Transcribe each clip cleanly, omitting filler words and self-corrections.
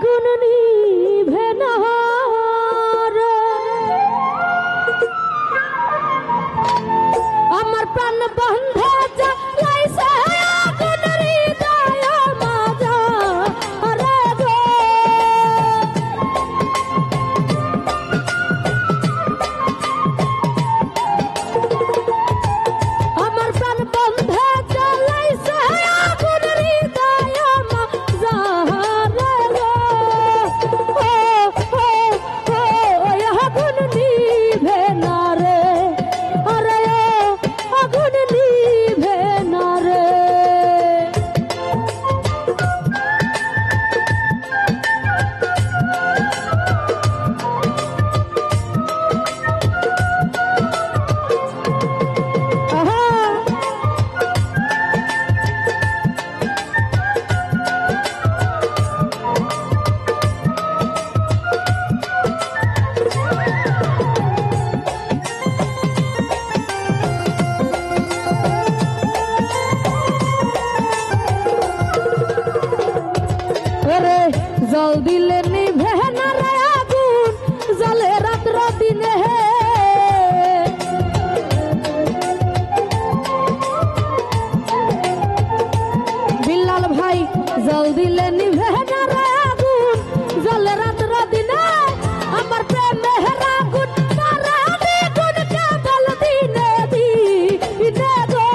আগুন নিভে না রে, আমার প্রাণ বন্ধে জ্বালাইছে আগুন হৃদয় মাজা রে গো। আমার প্রাণ বন্ধে জ্বালাইছে আগুন হৃদয় মাজা রে গো। আগুন নিভে না রে, আরে আগুন নিভে না রে। জল দিলে নিভে না রে আগুন, জলে রাত্র দিনে বিল্লাল ভাই। জল দিলে নিভে না রে আগুন, জলে রাত্র দিনে আমার প্রেমের আগুন তারা দ্বিগুণ কেবল দিনে দিনে গো।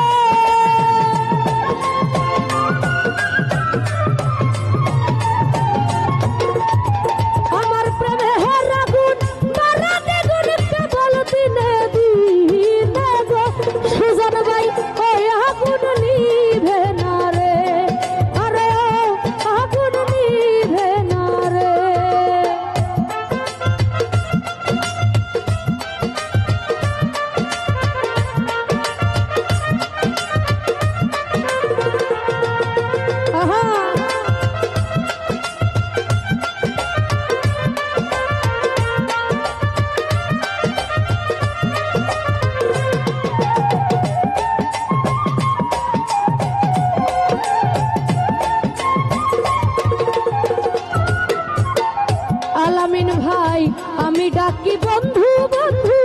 আলামিন ভাই আমি ডাকি বন্ধু বন্ধু,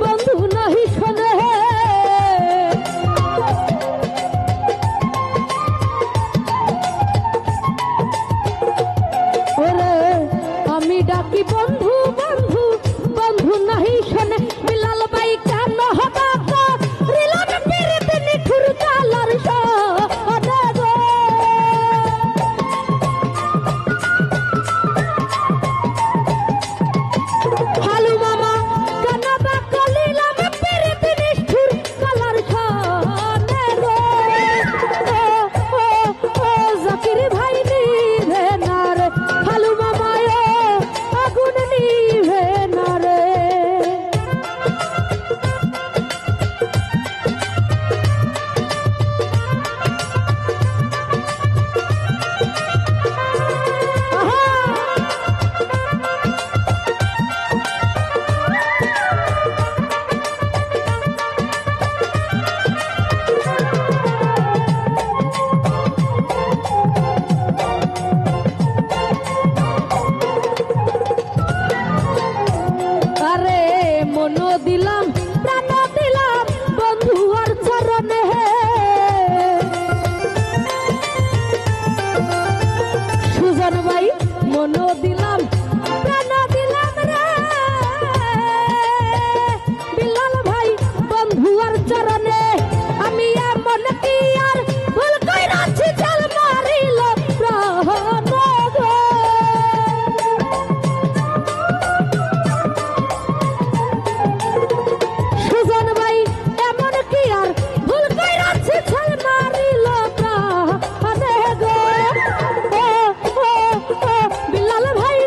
বন্ধু নাহি শোনে। ওরে আমি ডাকি বন্ধু বন্ধু, বন্ধু নাহি শোনে। বিলাল ভাই কেন হবা রিলাম পিরিতে নিঠুর কালার শোনে গো। হালু মামা কেন বা কলিলাম পিরিতে নিঠুর কালার শোনে গো। জাকির ভাই নিভে না রে, হালু মামা আগুন নিভে না রে। আরে মন দিলাম প্রাণ দিলাম বন্ধু আর চরণে, সুজন ভাই মন দিলাম প্রাণ দিলাম রে। বিল্লাল ভাই বন্ধু আর চরণে আমি এমন কি আর ভুল কইরাছি জাল মারিল প্রাণ গো। সুজন ভাই এমন কি আর ভুল কইরাছি জাল মারিল প্রাণ গো। বিল্লাল ভাই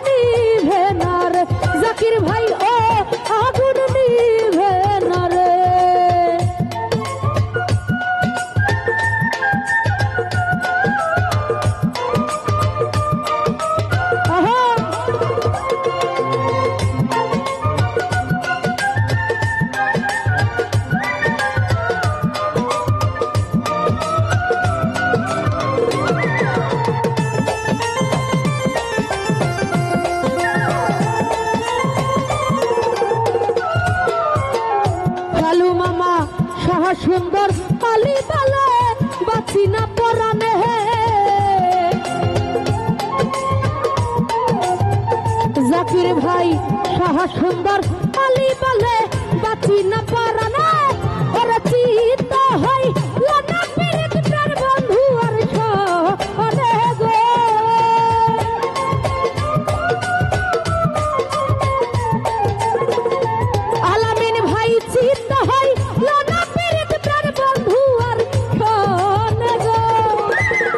সুন্দর কালি বলে বাঁচি না পরানে জাকির ভাই সাহা সুন্দর কালি বলে বাঁচি না পরানে ওরা চিত হই লানা পীড়িতের বন্ধু আর সনে গো আলামিন ভাই চিত হই লানা পীড়িতের বন্ধু আর সনে গো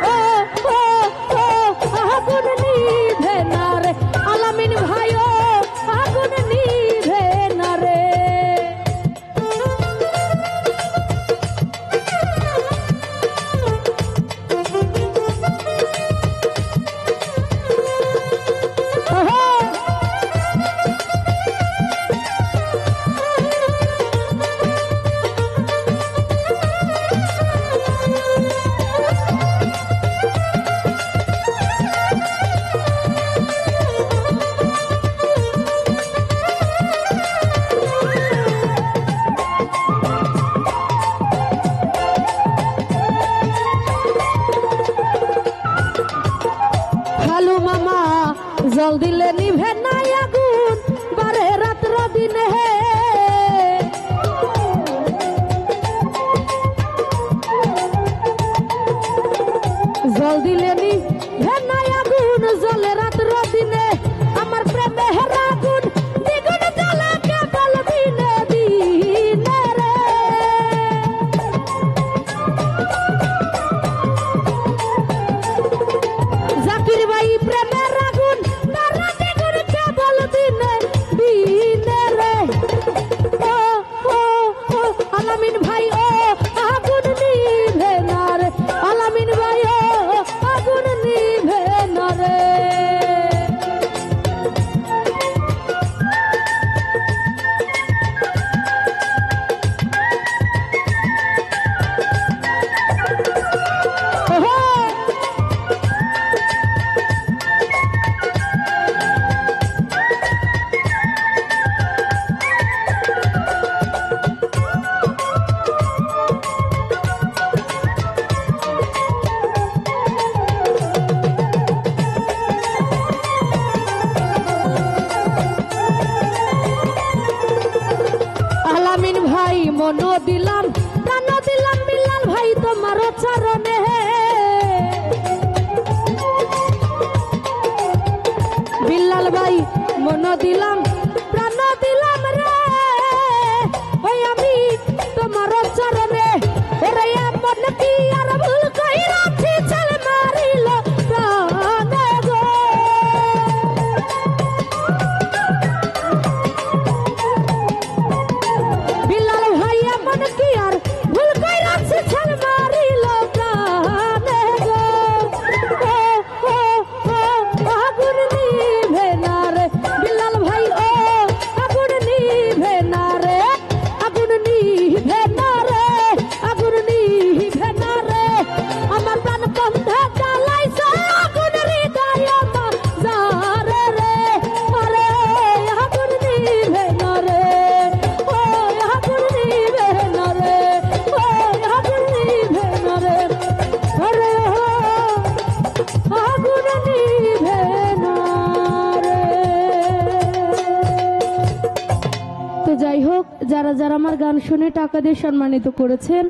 ও ও ও আগুন নিভে না রে আলামিন ভাই ও আগুন নিভে না রে হালু মামা জল দিলে নিভে নাই আগুন বারে রাত্র দিনে জল দিলে নিভে নাই আগুন জলে রাত্র দিনে আমার প্রেমের আগুন দ্বিগুণ জ্বলে কেবল দিনে দিনে রে জাকির ভাই প্রেমের আগুন তারা দ্বিগুণ কেবল দিনে দিনে রে ও ও ও আলামিন ভাই ও আগুন নিভে না রে আলামিন ভাই ও আগুন নিভে না রে আলামিন ভাই মন দিলাম প্রাণ দিলাম বিলাল ভাই তোমার চরণে বিলাল ভাই মন দিলাম প্রাণ দিলাম রে ওই আমি তোমার চরণে ওরে মন কি আর ভুল কইরাছি চল মারিল প্রাণে গো বিলাল ভাই এমন কি আর ভুল কইরাছি চল মারিল প্রাণে গো ও ও ও আগুন নিভে না রে বিলাল ভাই ও আগুন নিভে না রে আগুন নিভে না রে আগুন নিভে না রে আমার প্রাণ বন্ধে জ্বালাইছে আগুন হৃদয় আমার জারে রে আরে আগুন নিভে না রে ও আগুন নিভে না রে ও আগুন নিভে না রে আরে আগুন নিভে না রে তো যাই হোক যারা যারা আমার গান শুনে টাকা দিয়ে সম্মানিত করেছেন